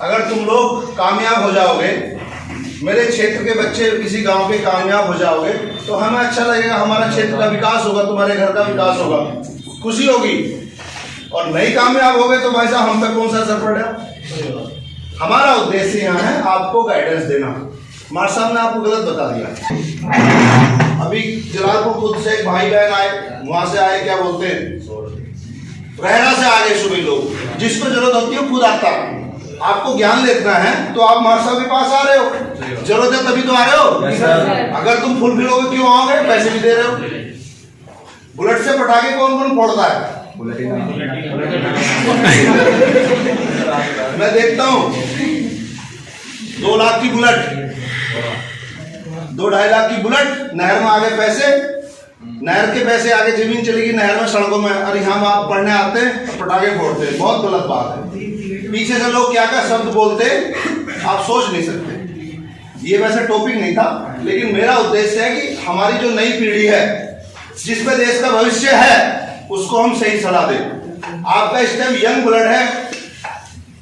अगर तुम लोग कामयाब हो जाओगे, मेरे क्षेत्र के बच्चे किसी गांव के कामयाब हो जाओगे, तो हमें अच्छा लगेगा, हमारा क्षेत्र का विकास होगा, तुम्हारे घर का विकास होगा, खुशी होगी। और नहीं कामयाब हो गए तो भाई साहब हम पे कौन सा असर पड़ेगा। हमारा उद्देश्य यहाँ है आपको गाइडेंस देना। मार साहब ने आपको गलत बता दिया। अभी जलालपुर खुद से एक भाई बहन आए, वहां से आए, क्या बोलते हैं, रहरा से आ गए सभी लोग, जिसको जरूरत होती है खुद आता। आपको ज्ञान लेना है तो आप मार साहब के पास आ रहे हो, जरूरत है तभी तो आ रहे हो। अगर तुम फुलफिल हो क्यों आओगे, पैसे भी दे रहे हो। बुलेट से पटाखे कौन कौन फोड़ता है, मैं देखता हूं। 2 लाख की बुलेट, 2-2.5 लाख की बुलेट, नहर में आगे पैसे, नहर के पैसे आगे जमीन चलेगी, नहर में सड़कों में। अरे हम आप पढ़ने आते हैं पटाखे फोड़ते हैं, बहुत गलत बात है। पीछे से लोग क्या क्या शब्द बोलते आप सोच नहीं सकते। ये वैसे टॉपिक नहीं था, लेकिन मेरा उद्देश्य है कि हमारी जो नई पीढ़ी है, जिसमें देश का भविष्य है, उसको हम सही सलाह दें। आपका इस टाइम यंग ब्लड है,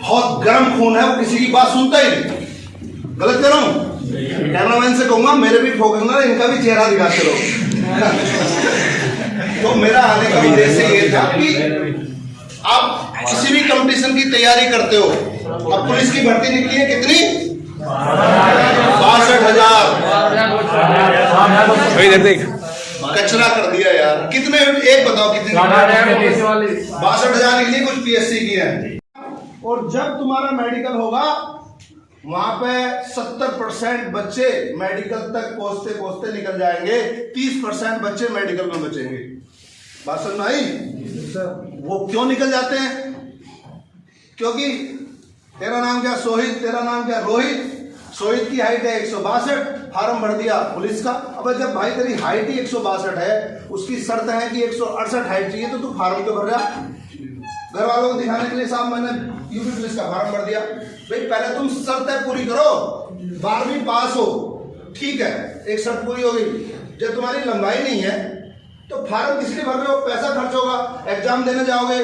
बहुत गर्म खून है, वो किसी की बात सुनता ही नहीं। गलत कर रहा हूं? कैमरामैन से कहूंगा मेरे भी फोकस, इनका भी चेहरा दिखा चलो। तो मेरा आने का उद्देश्य ये था कि आप किसी भी कंपटीशन की तैयारी करते हो। अब पुलिस की भर्ती निकली है कितनी, 62,000। कचरा कर दिया यार। कितने, एक बताओ कितनी, 62,000 निकली, कुछ PSC की है। और जब तुम्हारा मेडिकल होगा, वहां पे 70% बच्चे मेडिकल तक पहुंचते पहुंचते निकल जाएंगे, 30% बच्चे मेडिकल में बचेंगे। बात समझ में आई? वो क्यों निकल जाते हैं? क्योंकि तेरा नाम क्या सोहित, तेरा नाम क्या रोहित, सोहित की हाइट है 162, फार्म भर दिया पुलिस का। अब जब भाई तेरी हाइट ही 162 है, उसकी शर्त है कि 168 हाइट चाहिए, तो तू फार्म क्यों भर रहा? घर वालों को दिखाने के लिए साहब मैंने यूपी पुलिस का फार्म भर दिया। भाई पहले तुम शर्त पूरी करो, 12वीं पास हो, ठीक है, एक शर्त पूरी हो गई। जब तुम्हारी लंबाई नहीं है तो फार्म किस लिए भर रहे हो? पैसा खर्च होगा, एग्जाम देने जाओगे,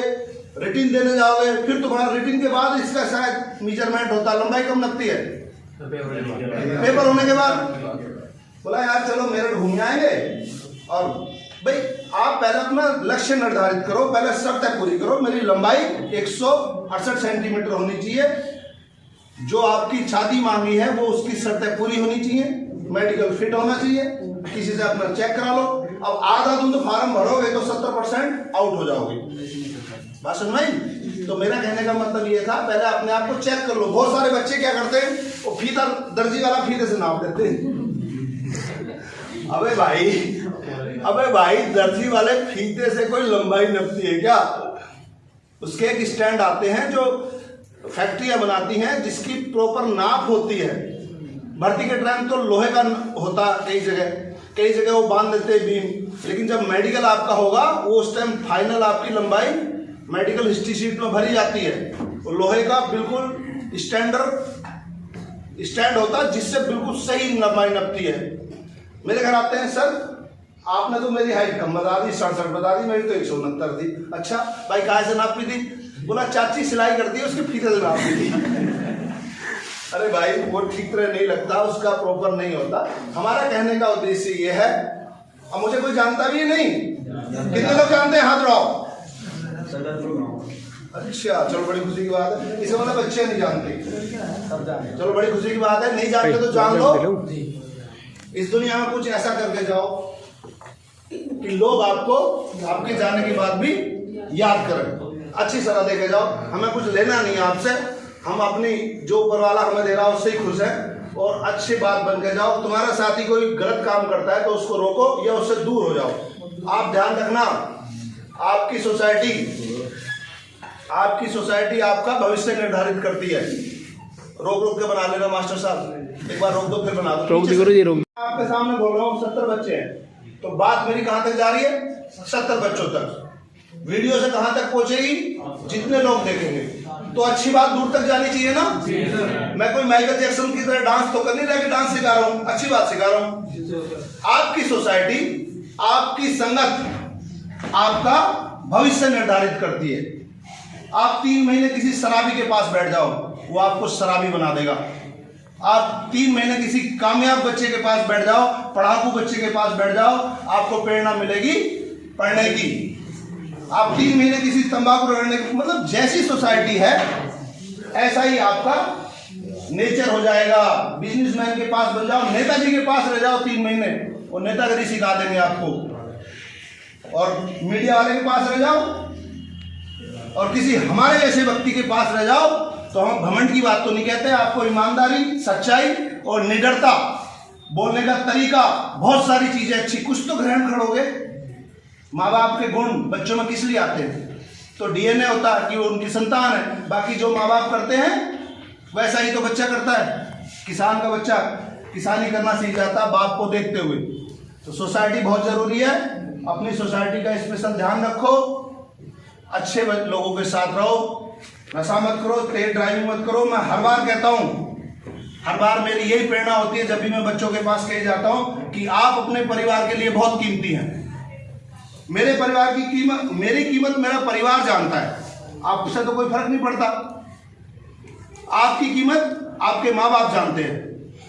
रिटिन देने जाओगे, फिर तुम्हारा रिटिन के बाद इसका शायद मेजरमेंट होता है, लंबाई कम लगती है पेपर होने के बाद। बोला यार चलो मेरठ घूम आएंगे। और भाई आप पहले अपना लक्ष्य निर्धारित करो, पहले शर्त पूरी करो। मेरी लंबाई 168 सेंटीमीटर होनी चाहिए, जो आपकी छाती मांगी है वो उसकी शर्तें पूरी होनी चाहिए, मेडिकल फिट होना चाहिए, किसी से अपना चेक करा लो। अब आधा तुम तो फार्म भरोगे तो 70% आउट हो जाओगे। बात समझ में? तो मेरा कहने का मतलब ये था, पहले अपने आप को चेक कर लो। बहुत सारे बच्चे क्या करते हैं, वो फीता, दर्जी वाला फीते से नाप देते हैं। अबे भाई दर्जी वाले फीते से कोई लंबाई नपती है क्या? उसके एक स्टैंड आते हैं जो फैक्ट्रियां बनाती हैं, जिसकी प्रॉपर नाप होती है। भर्ती के टाइम तो लोहे का होता, कई जगह वो बांध देते हैं बीम, लेकिन जब मेडिकल आपका होगा, वो उस टाइम फाइनल आपकी लंबाई मेडिकल हिस्ट्री शीट में भरी जाती है। वो लोहे का बिल्कुल स्टैंड होता है, जिससे बिल्कुल सही लंबाई नपती है। मेरे घर आते हैं, सर आपने तो मेरी हाइट कम बता दी, 67 बता दी, मेरी तो 169 दी। अच्छा भाई कहाँ से नापी थी? बोला चाची सिलाई करती है, उसके फीते से नापी थी। अरे भाई वो ठीक तरह नहीं लगता, उसका प्रॉपर नहीं होता। हमारा कहने का उद्देश्य ये है। अब मुझे कोई जानता भी नहीं, कितने लोग जानते हैं? हाथ उठाओ। अच्छा चलो बड़ी खुशी की बात है, इसे मतलब बच्चे नहीं जानते, चलो बड़ी खुशी की बात है। नहीं जानते तो जान लो। इस दुनिया में कुछ ऐसा करके जाओ कि लोग आपको आपके जाने के बाद भी याद करें, अच्छी सलाह देके जाओ। हमें कुछ लेना नहीं है आपसे, हम अपनी जो ऊपर वाला हमें दे रहा है उससे ही खुश है। और अच्छी बात बन के जाओ। तुम्हारा साथी कोई गलत काम करता है तो उसको रोको या उससे दूर हो जाओ। आप ध्यान रखना, आपकी सोसाइटी आपका भविष्य निर्धारित करती है। रोक के बना लेना मास्टर साहब, एक बार रोक दो फिर बना दो। आपके सामने बोल रहा हूँ 70 बच्चे हैं, तो बात मेरी कहां तक जा रही है? 70 बच्चों तक। वीडियो से कहां तक पहुंचेगी? जितने लोग देखेंगे। तो अच्छी बात दूर तक जानी चाहिए ना। मैं कोई माइकल जैक्सन की तरह डांस तो कर नहीं रहा कि डांस सिखा रहा हूं, अच्छी बात सिखा रहा हूं। आपकी सोसाइटी, आपकी संगत आपका भविष्य निर्धारित करती है। आप 3 महीने किसी शराबी के पास बैठ जाओ, वो आपको शराबी बना देगा। आप 3 महीने किसी कामयाब बच्चे के पास बैठ जाओ, पढ़ाकू बच्चे के पास बैठ जाओ, आपको प्रेरणा मिलेगी पढ़ने की। आप 3 महीने किसी तंबाकू रगड़ने की, मतलब जैसी सोसाइटी है ऐसा ही आपका नेचर हो जाएगा। बिजनेसमैन के पास बन जाओ, नेताजी के पास रह जाओ 3 महीने, वो नेतागिरी सिखा देंगे आपको। और मीडिया वाले के पास रह जाओ और किसी हमारे जैसे व्यक्ति के पास रह जाओ, तो हम घमंड की बात तो नहीं कहते, आपको ईमानदारी, सच्चाई और निडरता, बोलने का तरीका, बहुत सारी चीजें अच्छी, कुछ तो ग्रहण करोगे। माँ बाप के गुण बच्चों में किस लिए आते हैं? तो डीएनए होता है कि वो उनकी संतान है। बाकी जो माँ बाप करते हैं वैसा ही तो बच्चा करता है। किसान का बच्चा किसानी करना सीख जाता है बाप को देखते हुए। तो सोसाइटी बहुत जरूरी है, अपनी सोसाइटी का स्पेशल ध्यान रखो, अच्छे लोगों के साथ रहो, नशा मत करो, तेज ड्राइविंग मत करो। मैं हर बार कहता हूँ, हर बार मेरी यही प्रेरणा होती है जब भी मैं बच्चों के पास कह जाता हूँ कि आप अपने परिवार के लिए बहुत कीमती हैं। मेरे परिवार की कीमत, मेरी कीमत मेरा परिवार जानता है, आपसे तो कोई फर्क नहीं पड़ता। आपकी कीमत आपके माँ बाप जानते हैं।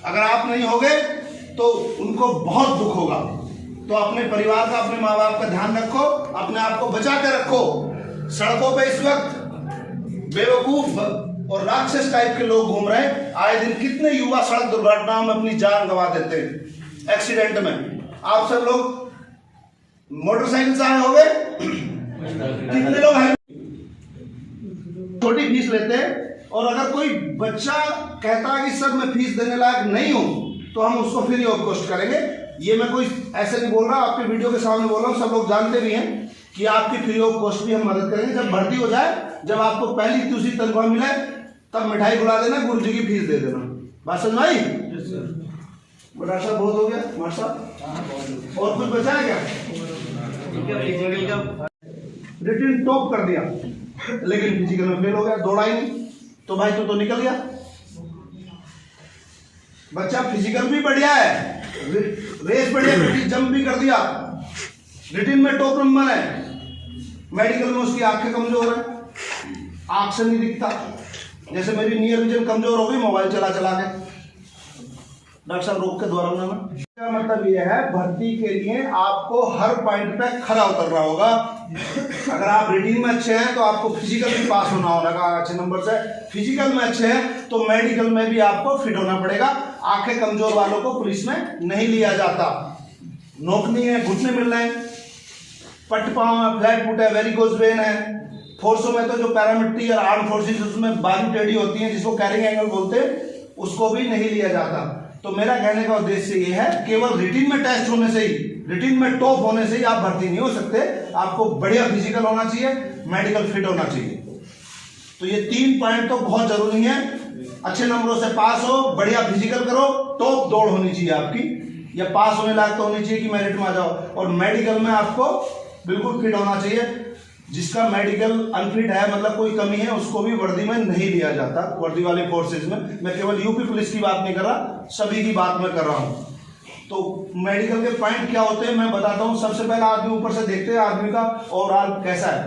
अगर आप नहीं होगे तो उनको बहुत दुख होगा। तो अपने परिवार का, अपने माँ बाप का ध्यान रखो, अपने आप को बचा कर रखो। सड़कों पे इस वक्त बेवकूफ और राक्षस टाइप के लोग घूम रहे हैं। आए दिन कितने युवा सड़क दुर्घटनाओं में अपनी जान गंवा देते हैं, एक्सीडेंट में। आप सब लोग मोटरसाइकिल से आए होंगे, कितने लोग हैं? छोटी फीस लेते हैं। और अगर कोई बच्चा कहता है कि सर मैं फीस देने लायक नहीं हूं, तो हम उसको फ्री ऑफ कॉस्ट करेंगे। ये मैं कोई ऐसे नहीं बोल रहा, आपके वीडियो के सामने बोल रहा हूँ, सब लोग जानते भी हैं कि आपकी फ्री ऑफ कॉस्ट भी हम मदद करेंगे। जब भर्ती हो जाए, जब आपको पहली दूसरी तनख्वाह मिले, तब मिठाई बुला देना, गुरु जी की फीस दे देना। बात समझ आई? बड़ा सा बहुत हो गया मार साहब, और कुछ बचा है क्या? रिटन टॉप कर दिया लेकिन फिजिकल में फेल हो गया, दौड़ा ही नहीं, तो भाई तो निकल गया। बच्चा फिजिकल भी बढ़िया है, रेस बढ़िया, जंप भी कर दिया, रिटन में टॉप नंबर है, मेडिकल में उसकी आंखें कमजोर है, आंख से नहीं दिखता। जैसे मेरी नियर विजन कमजोर हो गई मोबाइल चला चला के। डॉक्टर साहब रोक के दोहराऊंगा मैं। इसका मतलब यह है, भर्ती के लिए आपको हर पॉइंट पे खरा उतरना होगा। अगर आप रीडिंग में अच्छे हैं तो आपको फिजिकल भी पास होना होगा अच्छे नंबर से। फिजिकल में अच्छे हैं तो मेडिकल में भी आपको फिट होना पड़ेगा। आंखें कमजोर वालों को पुलिस में नहीं लिया जाता। नोकनी है, घुटने मिल रहे हैं, पट पाँव है, फ्लैट फुट है, वेरिकोज वेन है। फोर्सों में तो जो पैरामिलिट्री और आर्म फोर्सेस उसमें बाजू टेढ़ी होती है, जिसको कैरिंग एंगल बोलते हैं, उसको भी नहीं लिया जाता। तो मेरा कहने का उद्देश्य ये है, केवल रिटिन में टेस्ट होने से ही, रिटिन में टॉप होने से ही आप भर्ती नहीं हो सकते। आपको बढ़िया फिजिकल होना चाहिए, मेडिकल फिट होना चाहिए। तो ये 3 पॉइंट तो बहुत जरूरी है। अच्छे नंबरों से पास हो, बढ़िया फिजिकल करो, टॉप दौड़ होनी चाहिए आपकी, या पास होने लायक तो होनी चाहिए कि मेरिट में आ जाओ। और मेडिकल में आपको बिल्कुल फिट होना चाहिए। जिसका मेडिकल अनफिट है, मतलब कोई कमी है, उसको भी वर्दी में नहीं लिया जाता, वर्दी वाले फोर्सेज में। मैं केवल यूपी पुलिस की बात नहीं कर रहा, सभी की बात मैं कर रहा हूं। तो मेडिकल के पॉइंट क्या होते हैं मैं बताता हूं। सबसे पहले आदमी ऊपर से देखते हैं आदमी का ओवरऑल कैसा है,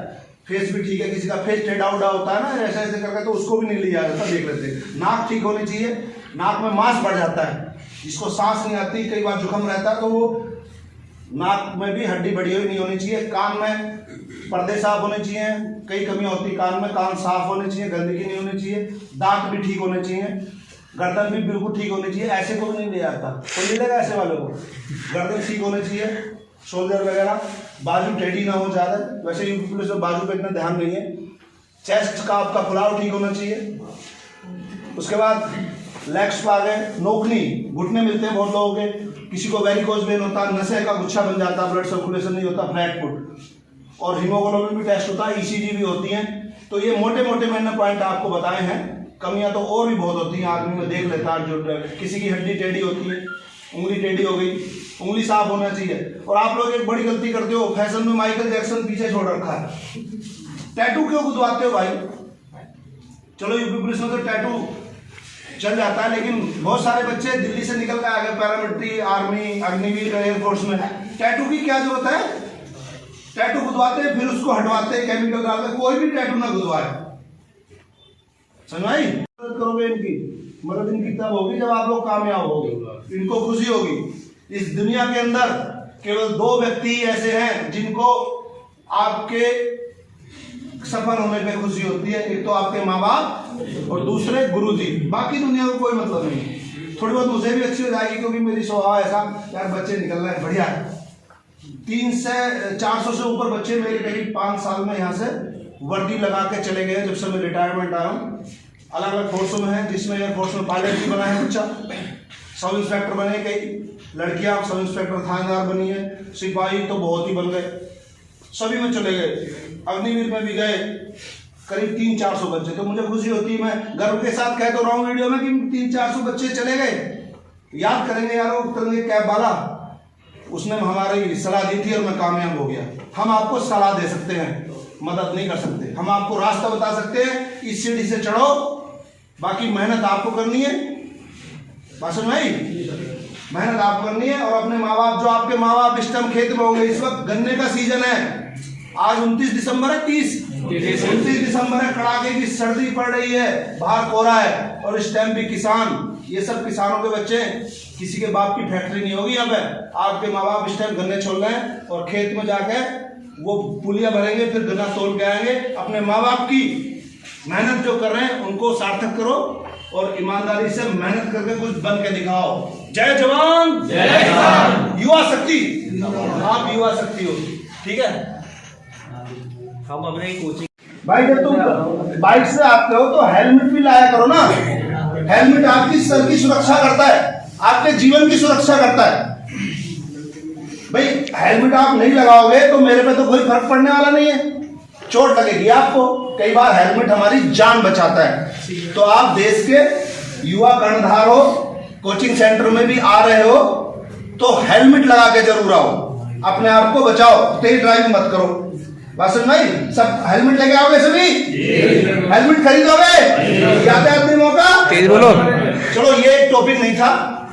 फेस भी ठीक है, किसी का फेस टेढ़ा उड़ा होता है ना ऐसे ऐसे करके, तो उसको भी नहीं लिया जाता, देख लेते हैं। नाक ठीक होनी चाहिए, नाक में मांस बढ़ जाता है, जिसको सांस नहीं आती, कई बार जुकाम रहता है, तो वो नाक में भी हड्डी बढ़ी हुई नहीं होनी चाहिए। कान में पर्दे साफ होने चाहिए, कई कमियां होती कान में, कान साफ होने चाहिए, गंदगी नहीं होनी चाहिए, दांत भी ठीक होने चाहिए, गर्दन भी बिल्कुल ठीक होनी चाहिए। ऐसे को नहीं ले आता, तो नहीं लगा ऐसे वालों को। गर्दन ठीक होने चाहिए, शोल्डर वगैरह, बाजू टेढ़ी ना हो ज्यादा, वैसे यूपी पुलिस में बाजू पे इतना ध्यान नहीं है। चेस्ट का आपका फुलाव ठीक होना चाहिए। उसके बाद लेग्स पे आ गए, नोकनी, घुटने मिलते हैं बहुत लोगों के, किसी को वेरिकोज वेन होता है, नशे का गुच्छा बन जाता है, ब्लड सर्कुलेशन नहीं होता, फ्लैट फुट, और हीमोग्लोबिन भी टेस्ट होता है, ईसीजी भी होती है। तो ये मोटे मोटे मैंने पॉइंट आपको बताए हैं। कमियां तो और भी बहुत होती हैं, आदमी में देख लेता है, जो किसी की हड्डी टेढ़ी होती है, उंगली टेढ़ी हो गई, उंगली साफ होना चाहिए। और आप लोग एक बड़ी गलती करते हो, फैशन में माइकल जैक्सन पीछे छोड़ रखा है, टैटू क्यों गुदवाते हो भाई? चलो यूपी पुलिस में तो टैटू चल जाता है, लेकिन बहुत सारे बच्चे दिल्ली से निकल के आ गए पैरामिलिट्री, आर्मी, अग्निवीर, एयरफोर्स में। टैटू की क्या जरूरत है? टैटू गुदवाते हैं, फिर उसको हटवाते हैं, केमिकल डालते हैं। कोई भी टैटू ना गुदवाए, समझ आई? मदद करोगे इनकी, मदद इनकी तब होगी जब आप लोग कामयाब होगे, इनको खुशी होगी। इस दुनिया के अंदर केवल 2 व्यक्ति ऐसे हैं जिनको आपके सफल होने पे खुशी होती है, एक तो आपके माँ बाप और दूसरे गुरुजी। बाकी दुनिया को कोई मतलब नहीं। थोड़ी बहुत मुझे भी अच्छी हो जाएगी क्योंकि मेरी स्वभाव ऐसा, यार बच्चे निकल रहे हैं बढ़िया है। 300-400 से ऊपर बच्चे मेरे करीब 5 साल में यहाँ से वर्दी लगा के चले गए जब से मैं रिटायरमेंट आया हूँ। अलग अलग फोर्सों में है, जिसमें एयरफोर्स में पायलट भी बना है बच्चा, सब इंस्पेक्टर बने, कई लड़कियां सब इंस्पेक्टर थानेदार बनी है, सिपाही तो बहुत ही बन गए, सभी में चले गए। अग्निवीर में भी गए करीब 300-400 बच्चे। तो मुझे खुशी होती है, मैं गर्व के साथ कह तो रहा हूँ वीडियो में कि 300-400 बच्चे चले गए। याद करेंगे यार वो तिरंगे कैब वाला, उसने हमारी सलाह दी थी और मैं कामयाब हो गया। हम आपको सलाह दे सकते हैं, मदद नहीं कर सकते। हम आपको रास्ता बता सकते हैं, इस सीढ़ी से चढ़ो, बाकी मेहनत आपको करनी है। बात समझ आई? मेहनत आपको करनी है। और अपने माँ बाप, जो आपके माँ बाप इस टाइम खेत में होंगे, इस वक्त गन्ने का सीजन है। आज 29 दिसंबर है, 29 दिसंबर है, कड़ाके की सर्दी पड़ रही है, बाहर कोहरा है, और इस टाइम भी किसान, ये सब किसानों के बच्चे, किसी के बाप की फैक्ट्री नहीं होगी। अब आपके माँ बाप इस टाइम गन्ने छोड़ रहे हैं और खेत में जाके वो पुलिया भरेंगे, फिर गन्ना तोड़ के आएंगे। अपने माँ बाप की मेहनत जो कर रहे हैं उनको सार्थक करो और ईमानदारी से मेहनत करके कुछ बन के दिखाओ। जय जवान जय किसान। युवा शक्ति, आप युवा शक्ति हो, ठीक है। हम अपने कोचिंग भाई जब तुम बाइक से आते हो तो हेलमेट भी लाया करो ना। हेलमेट आपकी सर की सुरक्षा करता है, आपके जीवन की सुरक्षा करता है। भाई हेलमेट आप नहीं लगाओगे तो मेरे पे तो कोई फर्क पड़ने वाला नहीं है, चोट लगेगी आपको। कई बार हेलमेट हमारी जान बचाता है। तो आप देश के युवा कर्णधार हो, कोचिंग सेंटर में भी आ रहे हो तो हेलमेट लगा के जरूर आओ, अपने आप को बचाओ, तेज ड्राइविंग मत करो। बात समझ में आई? सब हेलमेट लेके आओगे सभी? हेलमेट खरीदोगे? यातायात नियमों का तेज बोलो। चलो ये एक टॉपिक नहीं था,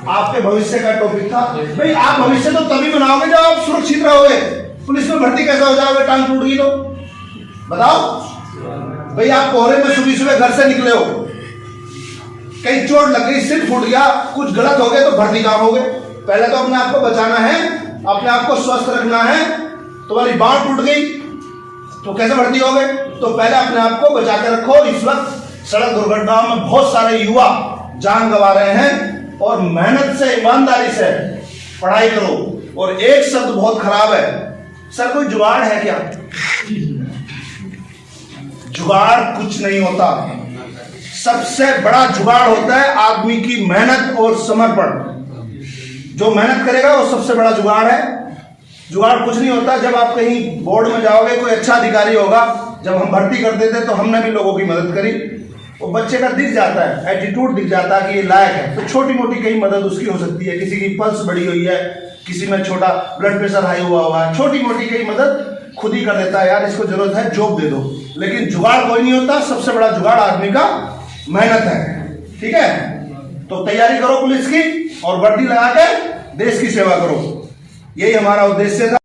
आपके भविष्य का टॉपिक था। भाई आप भविष्य तो तभी बनाओगे जब आप सुरक्षित रहोगे। पुलिस में भर्ती कैसे हो जाओगे टांग टूट गई तो? बताओ भाई। आप कोहरे में सुबह सुबह घर से निकले हो, कहीं चोट लग गई, सिर फूट गया, कुछ गलत हो गया तो भर्ती कहाँ होगे? पहले तो अपने आप को बचाना है, अपने आप को स्वस्थ रखना है। तुम्हारी बांह टूट गई तो कैसे भर्ती होगे? तो पहले अपने आप को बचा के रखो। इस वक्त सड़क दुर्घटनाओं में बहुत सारे युवा जान गंवा रहे हैं, और मेहनत से, ईमानदारी से पढ़ाई करो। और एक शब्द बहुत खराब है, सर कोई जुगाड़ है क्या? जुगाड़ कुछ नहीं होता। सबसे बड़ा जुगाड़ होता है आदमी की मेहनत और समर्पण। जो मेहनत करेगा वो सबसे बड़ा जुगाड़ है। जुगाड़ कुछ नहीं होता। जब आप कहीं बोर्ड में जाओगे, कोई अच्छा अधिकारी होगा, जब हम भर्ती करते थे तो हमने भी लोगों की मदद करी, वो बच्चे का दिख जाता है, एटीट्यूड दिख जाता है कि ये लायक है, तो छोटी मोटी कई मदद उसकी हो सकती है। किसी की पल्स बढ़ी हुई है, किसी में छोटा ब्लड प्रेशर हाई हुआ है, छोटी मोटी कई मदद खुद ही कर देता है, यार इसको जरूरत है जॉब दे दो। लेकिन जुगाड़ कोई नहीं होता। सबसे बड़ा जुगाड़ आदमी का मेहनत है, ठीक है। तो तैयारी करो पुलिस की और वर्दी लगा के देश की सेवा करो, यही हमारा उद्देश्य था।